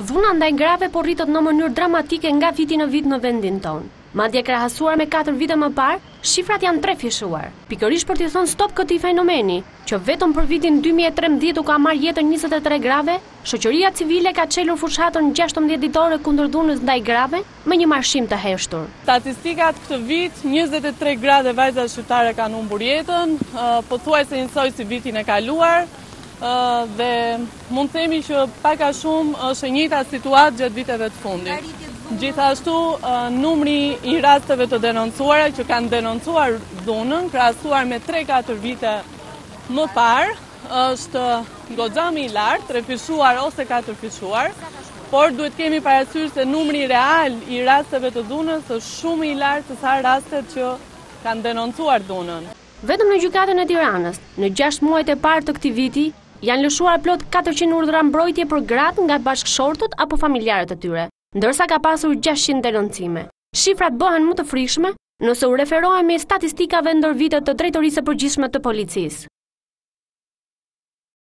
Dhuna ndaj grave po rritet në mënyrë dramatike nga viti në vit në vendin tonë. Madje krahasuar me 4 vite më parë, shifrat janë trefishuar. Pikërisht për t'i thënë stop këtij fenomeni, që vetëm për vitin 2013 u ka marrë jetën 23 grave, shoqëria civile ka çelur fushatën 16 ditore kundër dhunës ndaj grave me një marshim të heshtur. Statistikat këtë vit, 23 grave vajza shqiptare kanë humbur jetën, pothuajse njësoj si vitin e kaluar. Dhe mund të themi që pak a shumë është e njëjta situatë gjatë viteve të fundit. Gjithashtu, numri i rasteve të denoncuara që kanë denoncuar dhunën, krahasuar me 3-4 vite më parë, është goxhami i lartë, trefishuar ose 4-fishuar, por duhet kemi parasysh se numri real i rasteve të dhunës është shumë i lartë se sa rastet që kanë denoncuar dhunën. Vetëm në gjykatën e Tiranës, në 6 muajt e parë të këtij viti, janë lëshuar plot 400 urdhra mbrojtje për gratë nga bashkëshortët apo familjarët e tyre, ndërsa ka pasur 600 denoncime. Shifrat bëhen më të frikshme nëse u referohemi statistikave ndër vitet të Drejtorisë së Përgjithshme të Policisë.